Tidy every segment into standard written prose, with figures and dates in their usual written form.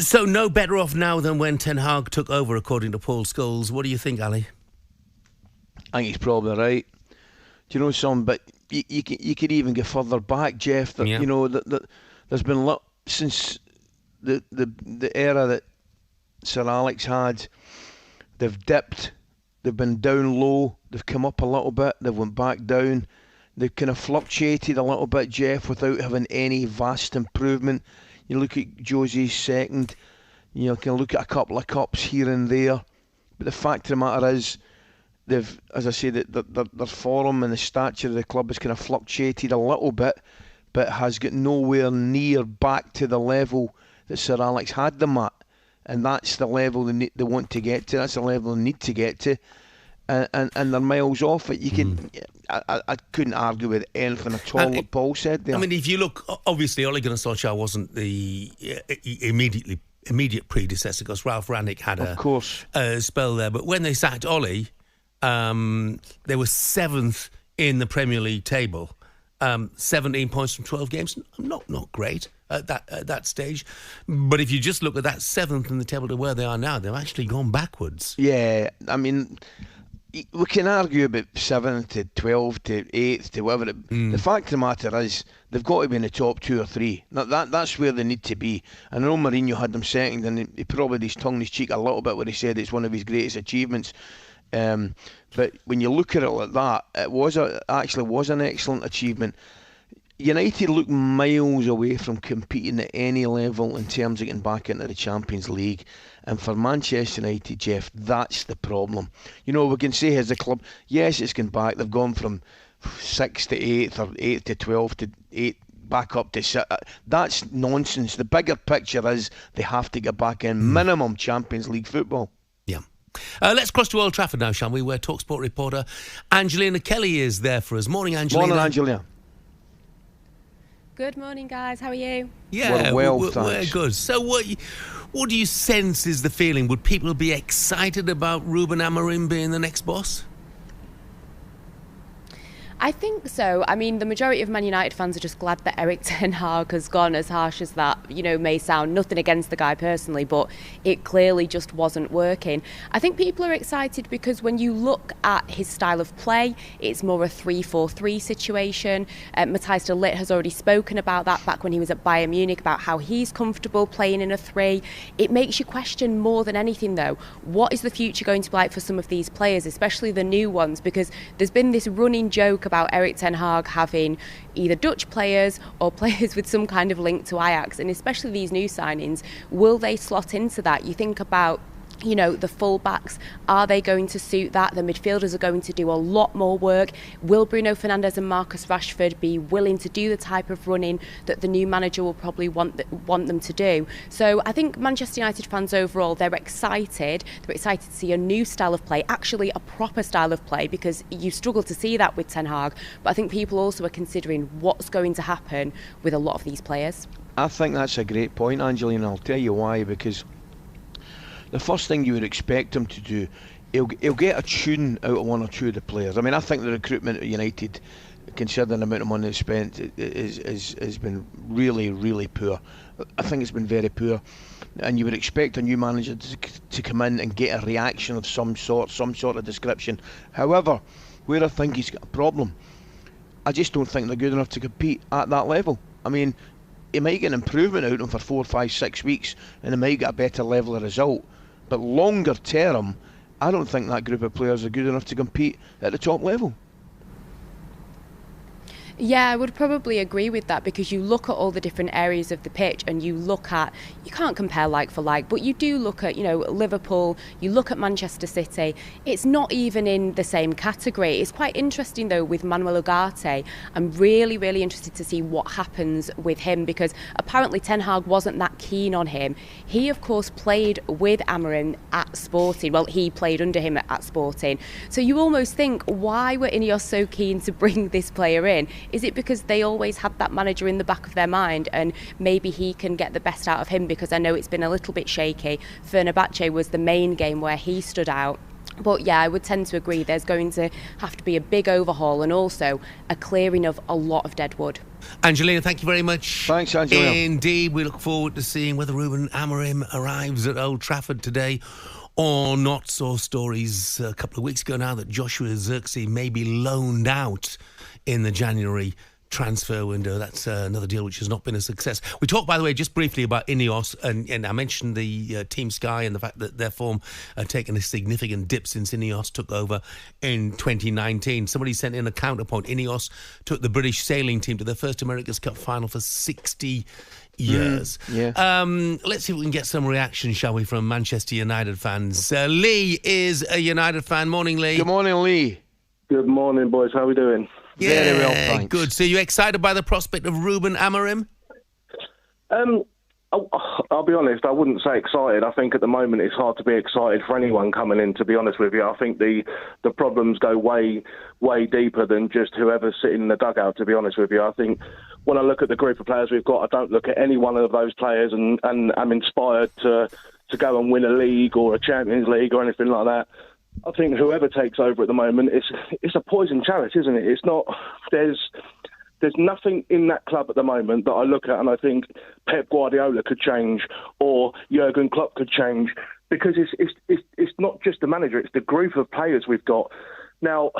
So no better off now than when Ten Hag took over, according to Paul Scholes. What do you think, Ali? I think he's probably right. Do you know something? But you could even go further back, Jeff. That you know that there's been since the era that Sir Alex had, they've dipped, they've been down low, they've come up a little bit, they've went back down. They've kind of fluctuated a little bit, Jeff, without having any vast improvement. You look at Josie's second, you can look at a couple of cups here and there. But the fact of the matter is, they've, as I say, their form and the stature of the club has kind of fluctuated a little bit, but has got nowhere near back to the level that Sir Alex had them at. And that's the level they want to get to. That's the level they need to get to. And they're miles off it. You can, I couldn't argue with anything at all that Paul said there. I mean, if you look, obviously Ole Gunnar Solskjaer wasn't the immediate predecessor, because Ralph Rangnick had a spell there. But when they sacked Ole, they were 7th in the Premier League table, 17 points from 12 games. Not great at that stage. But if you just look at that 7th in the table to where they are now, they've actually gone backwards. Yeah, I mean, we can argue about 7th to 12th to 8th to whatever. The fact of the matter is, they've got to be in the top 2 or 3. That's where they need to be. I know Mourinho had them second, and he probably tongue in his cheek a little bit when he said it's one of his greatest achievements. But when you look at it like that, it actually was an excellent achievement. United look miles away from competing at any level in terms of getting back into the Champions League. And for Manchester United, Jeff, that's the problem. We can say as a club, yes, it's gone back. They've gone from 6th to 8th or 8th to 12th to 8th back up to 6th. That's nonsense. The bigger picture is they have to get back in minimum Champions League football. Yeah. Let's cross to Old Trafford now, shall we? Where talkSPORT reporter Angelina Kelly is there for us. Morning, Angelina. Morning, Angelina. Good morning, guys. How are you? Yeah, we're good. So what do you sense is the feeling? Would people be excited about Ruben Amorim being the next boss? I think so. I mean, the majority of Man United fans are just glad that Erik Ten Hag has gone, as harsh as that, may sound. Nothing against the guy personally, but it clearly just wasn't working. I think people are excited because when you look at his style of play, it's more a 3-4-3 situation. Matthijs de Ligt has already spoken about that back when he was at Bayern Munich, about how he's comfortable playing in a 3. It makes you question more than anything, though, what is the future going to be like for some of these players, especially the new ones, because there's been this running joke about Erik Ten Hag having either Dutch players or players with some kind of link to Ajax, and especially these new signings, will they slot into that? You think about the full-backs, are they going to suit that? The midfielders are going to do a lot more work. Will Bruno Fernandes and Marcus Rashford be willing to do the type of running that the new manager will probably want them to do? So I think Manchester United fans overall, they're excited. They're excited to see a new style of play, actually a proper style of play, because you struggle to see that with Ten Hag. But I think people also are considering what's going to happen with a lot of these players. I think that's a great point, Angelina. I'll tell you why, because the first thing you would expect him to do, he'll get a tune out of one or two of the players. I mean, I think the recruitment at United, considering the amount of money they spent, has been really, really poor. I think it's been very poor. And you would expect a new manager to come in and get a reaction of some sort of description. However, where I think he's got a problem, I just don't think they're good enough to compete at that level. I mean, he might get an improvement out of them for 4, 5, 6 weeks, and he might get a better level of result. But longer term, I don't think that group of players are good enough to compete at the top level. Yeah, I would probably agree with that, because you look at all the different areas of the pitch and you can't compare like for like, but you do look at, Liverpool, you look at Manchester City, it's not even in the same category. It's quite interesting though with Manuel Ugarte. I'm really, really interested to see what happens with him, because apparently Ten Hag wasn't that keen on him. He of course played with Amorim at Sporting. Well, he played under him at Sporting. So you almost think, why were Ineos so keen to bring this player in? Is it because they always had that manager in the back of their mind and maybe he can get the best out of him? Because I know it's been a little bit shaky. Fenerbahce was the main game where he stood out. But yeah, I would tend to agree there's going to have to be a big overhaul and also a clearing of a lot of dead wood. Angelina, thank you very much. Thanks, Angelina. Indeed, we look forward to seeing whether Ruben Amorim arrives at Old Trafford today or not. Saw stories a couple of weeks ago now that Joshua Zirkzee may be loaned out in the January transfer window. That's another deal which has not been a success. We talked, by the way, just briefly about Ineos, and I mentioned the Team Sky and the fact that their form had taken a significant dip since Ineos took over in 2019. Somebody sent in a counterpoint. Ineos took the British sailing team to their first America's Cup final for 60 years. Let's see if we can get some reaction, shall we, from Manchester United fans. Lee is a United fan. Morning, Lee. Good morning, Lee. Good morning, boys. How are we doing? Yeah, very well, thanks. Good. So you excited by the prospect of Ruben Amorim? I'll be honest, I wouldn't say excited. I think at the moment it's hard to be excited for anyone coming in, to be honest with you. I think the problems go way, way deeper than just whoever's sitting in the dugout, to be honest with you. I think when I look at the group of players we've got, I don't look at any one of those players and I'm inspired to go and win a league or a Champions League or anything like that. I think whoever takes over at the moment, it's a poison chalice, isn't it? It's not. There's nothing in that club at the moment that I look at and I think Pep Guardiola could change or Jurgen Klopp could change, because it's not just the manager; it's the group of players we've got. Now,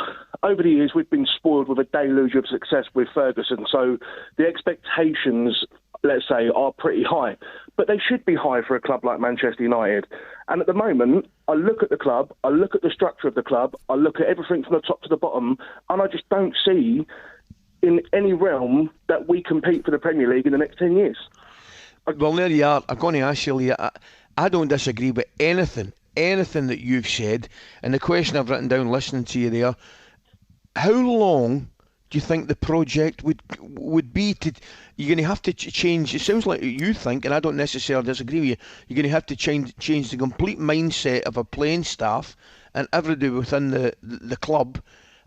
over the years, we've been spoiled with a deluge of success with Ferguson, so the expectations, let's say, are pretty high. But they should be high for a club like Manchester United. And at the moment, I look at the club, I look at the structure of the club, I look at everything from the top to the bottom, and I just don't see in any realm that we compete for the Premier League in the next 10 years. Well, there you are. I'm going to ask you, Lee, I don't disagree with anything that you've said. And the question I've written down listening to you there, how long do you think the project would be to? You're going to have to change. It sounds like you think, and I don't necessarily disagree with you. You're going to have to change the complete mindset of a playing staff and everybody within the club.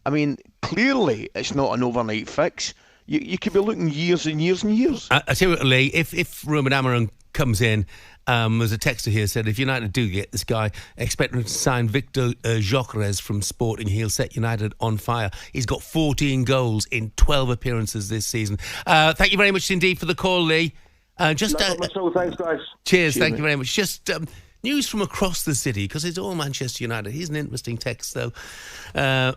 I mean, clearly it's not an overnight fix. You could be looking years and years and years. I tell you what, Lee, if Ruben Amorim comes in, there's a texter here said, if United do get this guy, expect him to sign Victor Gyökeres from Sporting. He'll set United on fire. He's got 14 goals in 12 appearances this season. Thank you very much indeed for the call, Lee. No problem at all. Thanks, guys. Cheers, thank you very much. Just news from across the city, because it's all Manchester United. Here's an interesting text, though.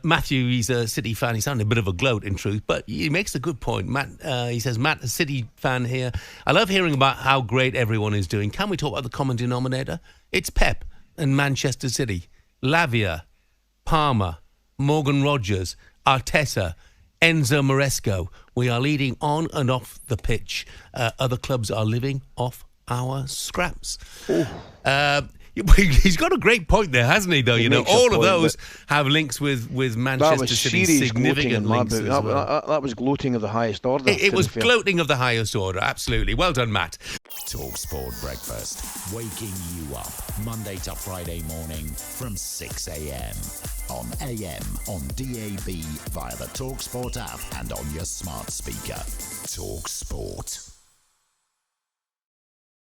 Matthew, he's a City fan. He's sounding a bit of a gloat, in truth, but he makes a good point. Matt, he says, Matt, a City fan here. I love hearing about how great everyone is doing. Can we talk about the common denominator? It's Pep and Manchester City. Lavia, Palmer, Morgan Rogers, Arteta, Enzo Maresco. We are leading on and off the pitch. Other clubs are living off our scraps. He's got a great point there, hasn't he, though? You know, all of those have links with Manchester City, significant links as well. That was gloating of the highest order. It was gloating of the highest order, absolutely. Well done, Matt. talkSPORT Breakfast, waking you up Monday to Friday morning from 6 a.m. on AM, on DAB, via the talkSPORT app and on your smart speaker. talkSPORT.